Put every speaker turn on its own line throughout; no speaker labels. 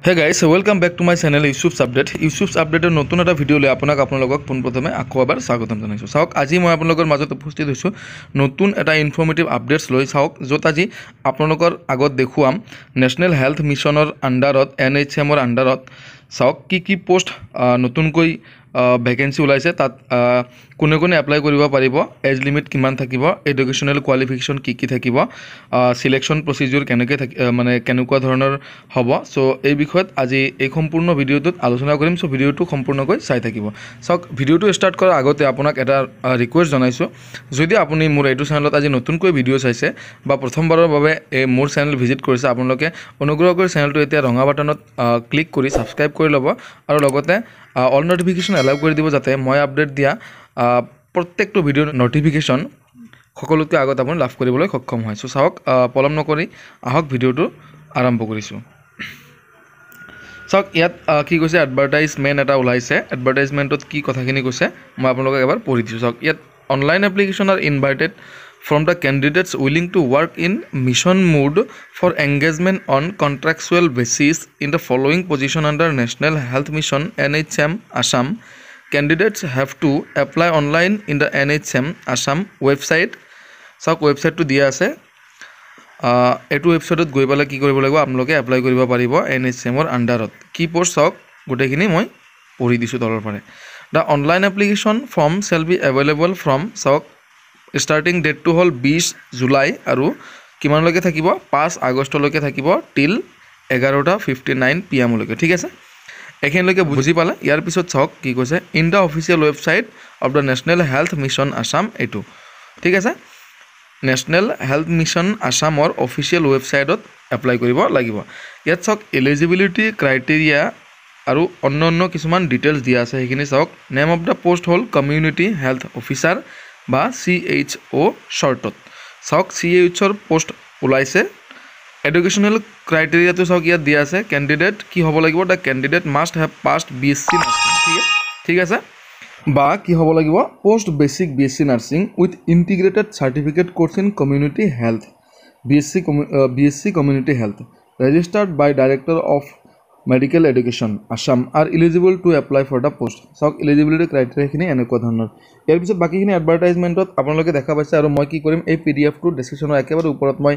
Hey guys, welcome back to my channel Yusuf's Update. Yusuf's Update নতুন এটা video লৈ আপোনালোকক পোনপ্ৰথমে আকৌ এবাৰ স্বাগতম জনাইছোঁ। চাওক আজি মই আপোনালোকৰ মাজত উপস্থিত হৈছোঁ নতুন এটা ইনফৰ্মেটিভ আপডেটছ লৈ। চাওক য'ত আজি আপোনালোকৰ আগত দেখুৱাম নেশ্যনেল হেল্থ মিছনৰ আণ্ডাৰত NHMৰ আণ্ডাৰত চাওক কি পোষ্ট নতুনকৈ ভেকেন্সি ওলাইছে তাত কোনে কোনে এপ্লাই কৰিব পাৰিব, এজ লিমিট কিমান থাকিব, এডুকেশ্যনেল কোৱালিফিকেশ্যন কি থাকিব, সিলেকশ্যন প্ৰচিডিউৰ কেনেকুৱা ধৰণৰ হ'ব। চ' এই বিষয়ত আজি এই সম্পূৰ্ণ ভিডিঅ'টোত আলোচনা কৰিম। চ' ভিডিঅ'টো সম্পূৰ্ণকৈ চাই থাকিব। চাওক ভিডিঅ'টো ষ্টাৰ্ট কৰাৰ আগতে আপোনাক এটা ৰিকুৱেষ্ট জনাইছোঁ, যদি আপুনি মোৰ এইটো চেনেলত আজি নতুনকৈ ভিডিঅ' চাইছে বা প্ৰথমবাৰৰ বাবে মোৰ চেনেল ভিজিট কৰিছে, আপোনালোকে অনুগ্ৰহ কৰি চেনেলটো এতিয়া ৰঙা বাটনত ক্লিক কৰি ছাবস্ক্ৰাইব কৰি ল'ব আৰু লগতে অল নটিফিকেশ্যন এলাউ কৰি দিব, যাতে মই আপডেট দিয়া প্ৰত্যেকটো ভিডিঅ'ৰ নটিফিকেশ্যন সকলোতকৈ আগত আপুনি লাভ কৰিবলৈ সক্ষম হয়। চ' চাওক পলম নকৰি আহক ভিডিঅ'টো আৰম্ভ কৰিছোঁ। চাওক ইয়াত কি কৈছে, এডভাৰটাইজমেণ্ট এটা ওলাইছে। এডভাৰটাইজমেণ্টত কি কথাখিনি কৈছে মই আপোনালোকক এবাৰ পঢ়ি দিছোঁ। চাওক ইয়াত online application are invited from the candidates willing to work in mission mode for engagement on contractual basis in the following position under National Health Mission NHM Assam. Candidates have to apply online in the NHM Assam website. চাওক ৱেবছাইটটো দিয়া আছে, এইটো ৱেবছাইটত গৈ পেলাই কি কৰিব লাগিব, আপোনালোকে এপ্লাই কৰিব পাৰিব NHMৰ আণ্ডাৰত। কি পষ্ট চাওক গোটেইখিনি মই পঢ়ি দিছোঁ তলৰ পৰা। The online application form shall be available from চাওক ষ্টাৰ্টিং ডেটটো হ'ল 20 জুলাই আৰু কিমানলৈকে থাকিব, 5 আগষ্টলৈকে থাকিব টিল 11:59 PM লৈকে। ঠিক আছে, এইখিনিলৈকে বুজি পালে। ইয়াৰ পিছত চাওক কি কৈছে, in the official website of the national health mission Assam, এইটো ঠিক আছে, নেশ্যনেল হেল্থ মিছন আছামৰ অফিচিয়েল ৱেবছাইটত এপ্লাই কৰিব লাগিব। ইয়াত চাওক এলিজিবিলিটি ক্ৰাইটেৰিয়া আৰু অন্য কিছুমান ডিটেইলছ দিয়া আছে, সেইখিনি চাওক। নেম অফ দ্য পোষ্ট হ'ল কমিউনিটি হেল্থ অফিচাৰ বা CHO শ্বৰ্টত। চাওক CHOৰ পোষ্ট ওলাইছে। এডুকেশ্যনেল ক্ৰাইটেৰিয়াটো চাওক ইয়াত দিয়া আছে, কেণ্ডিডেট কি হ'ব লাগিব, the candidate must have passed BSc nursing, ঠিক আছে, বা কি হ'ব লাগিব, post basic BSc nursing with integrated certificate course in community health, BSc community health, registered by director of medical education Assam আৰ eligible to apply for the post. চাওক eligibility ক্ৰাইটেৰিয়াখিনি এনেকুৱা ধৰণৰ। ইয়াৰ পিছত বাকীখিনি এডভাৰটাইজমেণ্টত আপোনালোকে দেখা পাইছে, আৰু মই কি কৰিম, এই PDFটো ডেছক্ৰিপশ্যনৰ একেবাৰে ওপৰত মই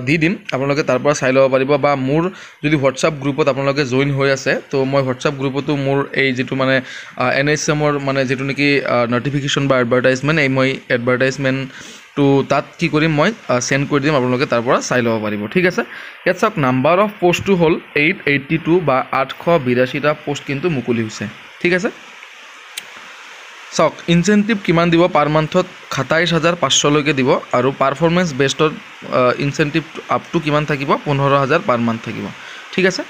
দি দিম, আপোনালোকে তাৰ পৰা চাই ল'ব পাৰিব। বা মোৰ যদি হোৱাটছআপ গ্ৰুপত আপোনালোকে জইন হৈ আছে, তো মই হোৱাটছআপ গ্ৰুপতো মোৰ এই যিটো NHMৰ যিটো নেকি নটিফিকেশ্যন বা এডভাৰটাইজমেণ্ট, মই এডভাৰটাইজমেণ্টটো তাত কি কৰিম, মই চেণ্ড কৰি দিম, আপোনালোকে তাৰ পৰা চাই ল'ব পাৰিব। ঠিক আছে, ইয়াত চাওক নাম্বাৰ অফ পোষ্টটো হ'ল 882 বা 882টা পোষ্ট কিন্তু মুকলি হৈছে। ঠিক আছে, চাওক ইনচেণ্টিভ কিমান দিব, পাৰ মান্থত 27,500লৈকে দিব, আৰু পাৰফৰ্মেঞ্চ বেষ্টৰ ইনচেণ্টিভ আপ টু কিমান থাকিব, 15,000 পাৰ মান্থ থাকিব। ঠিক আছে,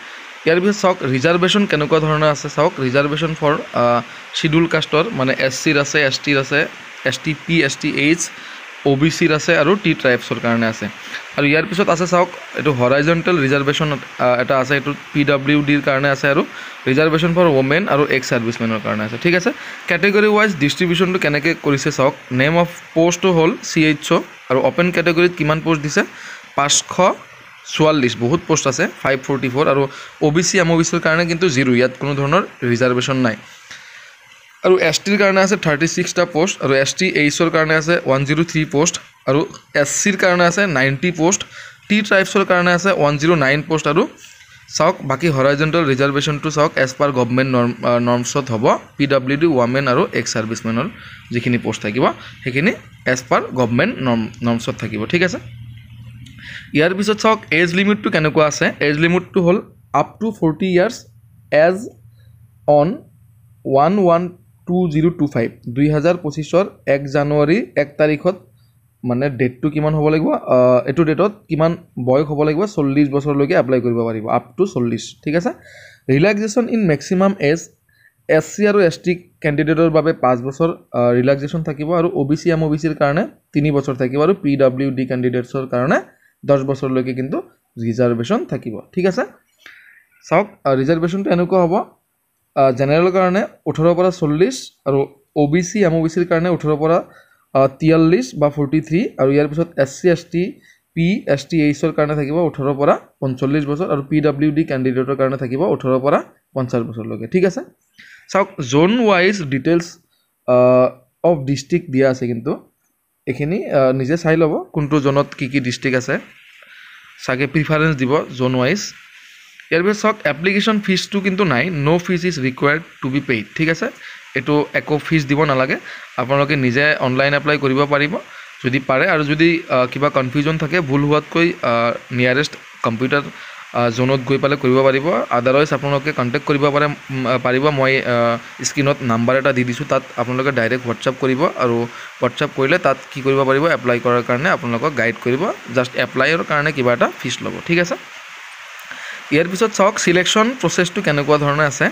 ইয়াৰ পিছত চাওক ৰিজাৰ্ভেশ্যন কেনেকুৱা ধৰণৰ আছে। চাওক ৰিজাৰ্ভেশ্যন ফৰ শ্বিডিউল কাষ্টৰ SCৰ আছে, STৰ আছে, STP STH OBCৰ আছে আৰু T ট্ৰাইবছৰ কাৰণে আছে। আৰু ইয়াৰ পিছত আছে চাওক এইটো হৰাইজণ্টেল ৰিজাৰ্ভেশ্যন এটা আছে, এইটো PWDৰ কাৰণে আছে, আৰু ৰিজাৰ্ভেশ্যন ফৰ ওমেন আৰু এক্স ছাৰ্ভিচমেনৰ কাৰণে আছে। ঠিক আছে, কেটেগৰী ৱাইজ ডিষ্ট্ৰিবিউশ্যনটো কেনেকৈ কৰিছে চাওক। নেম অফ পোষ্টটো হ'ল CHO, আৰু অপেন কেটেগৰীত কিমান পোষ্ট দিছে, 544, বহুত পোষ্ট আছে, 544, আৰু OBC MOBCৰ কাৰণে কিন্তু 0, ইয়াত কোনো ধৰণৰ ৰিজাৰ্ভেশ্যন নাই। আৰু STৰ কাৰণে আছে 36টা পোষ্ট, আৰু STHৰ কাৰণে আছে 103 পোষ্ট, আৰু SCৰ কাৰণে আছে 90 পোষ্ট, T ট্ৰাইবছৰ কাৰণে আছে 109 পোষ্ট। আৰু চাওক বাকী হৰাইজণ্টেল ৰিজাৰ্ভেশ্যনটো চাওক এজ পাৰ গভমেণ্ট নৰ্মছত হ'ব, PWD ওমেন আৰু এক্স ছাৰ্ভিচমেনৰ যিখিনি পোষ্ট থাকিব সেইখিনি এজ পাৰ গভমেণ্ট নৰ্মছত থাকিব। ঠিক আছে, ইয়াৰ পিছত চাওক এজ লিমিটটো কেনেকুৱা আছে। এজ লিমিটটো হ'ল up to 40 years age on 1/1/2025, 2025ৰ 1 জানুৱাৰী 1 তাৰিখত, ডেটটো কিমান হ'ব লাগিব, এইটো ডেটত কিমান বয়স হ'ব লাগিব, 40 বছৰলৈকে এপ্লাই কৰিব পাৰিব, আপ টু 40। ঠিক আছে, relaxation in maximum age, SC আৰু ST কেণ্ডিডেটৰ বাবে 5 বছৰ ৰিলেক্সেশ্যন থাকিব, আৰু OBC MOBCৰ কাৰণে 3 বছৰ থাকিব, আৰু PWD কেণ্ডিডেটছৰ কাৰণে 10 বছৰলৈকে কিন্তু ৰিজাৰ্ভেশ্যন থাকিব। ঠিক আছে, চাওক ৰিজাৰ্ভেশ্যনটো এনেকুৱা হ'ব, জেনেৰেলৰ কাৰণে 18 পৰা 40, আৰু OBC MOBCৰ কাৰণে 18 পৰা 43 বা 43, আৰু ইয়াৰ পিছত SC ST PSTH ৰ কাৰণে থাকিব 18 পৰা 45 বছৰ আৰু PWD ক্যান্ডিডেটৰ কাৰণে থাকিব 18 পৰা 50 বছৰলৈকে ঠিক আছে চাওক জোন ওয়াইজ ডিটেইলছ অফ ডিস্ট্ৰিক্ট দিয়া আছে কিন্তু এখিনি নিজে চাই লব কোনটো জোনত কি ডিস্ট্ৰিক্ট আছে সাগে প্ৰিফাৰেন্স দিব জোন ওয়াইজ ইয়াৰ পিছত এপ্লিকেশন ফিজ টু কিন্তু নাই no fees is required to be paid ঠিক আছে এটো একো ফিজ দিব নালাগে আপোনালোকে নিজে অনলাইন এপ্লাই কৰিব পাৰিব যদি পাৰে আৰু যদি কিবা কনফিউজন থাকে ভুল হোৱাতকৈ নিয়াৰেষ্ট কম্পিউটাৰ জোনত গৈ পালে কৰিব পাৰিব আদাৰৱাইজ আপোনালোকে কন্টাক্ট কৰিব পাৰিব মই স্ক্ৰিনত নাম্বাৰ এটা দি দিছো তাত আপোনালোকে ডাইৰেক্ট WhatsApp কৰিব আৰু WhatsApp কৰিলে তাত কি কৰিব পাৰিব এপ্লাই কৰাৰ কাৰণে আপোনালোকক গাইড কৰিব জাস্ট এপ্লাইৰ কাৰণে কিবা এটা ফিজ ল'ব ঠিক আছে ইয়াৰ পিছত চাওক সিলেকশন প্ৰসেসটো কেনেকুৱা ধৰণৰ আছে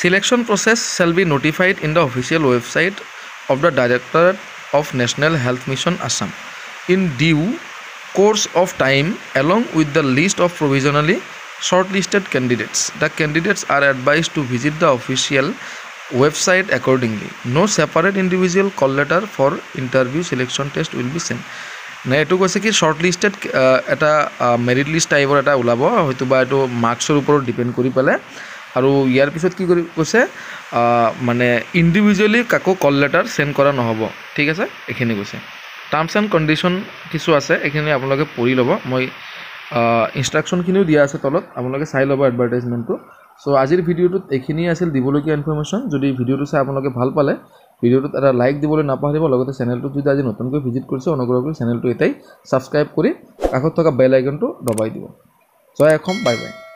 selection process shall be notified in the official website of the Directorate of National Health Mission Assam in due course of time along with the list of provisionally shortlisted candidates. The candidates are advised to visit the official website accordingly. No separate individual call letter for interview selection test will be sent. না এটো কৈছে কি shortlisted এটা merit list টাইপৰ এটা ওলাব হয়তো বা এটো মাৰ্কছৰ ওপৰত ডিপেন্ড কৰি পালে আৰু ইয়াৰ পিছত কি কৈছে মানে ইন্ডিভিজুয়ালি কাকো কল লেটাৰ সেন্ড কৰা নহব ঠিক আছে এখিনি কৈছে টার্মস এন্ড কন্ডিশন কিছু আছে এখিনি আপোনালোকে পঢ়ি ল'ব মই ইনস্ট্ৰাকশন খিনিও দিয়া আছে তলত আপোনালোকে চাই ল'ব এডভাৰটাইজমেন্টটো সো আজিৰ ভিডিওটোত এখিনি আছিল দিবলগীয়া ইনফৰমেশন যদি ভিডিওটো চাই আপোনালোকে ভাল পালে ভিডিওটোত এটা লাইক দিবলৈ নাপাহৰিব লগতে চেনেলটো যদি আজি নতুনকৈ ভিজিট কৰিছে অনুগ্ৰহ কৰি চেনেলটো এটাই সাবস্ক্ৰাইব কৰি কাষত থকা বেল আইকনটো দবাই দিব জয় অসম বাই বাই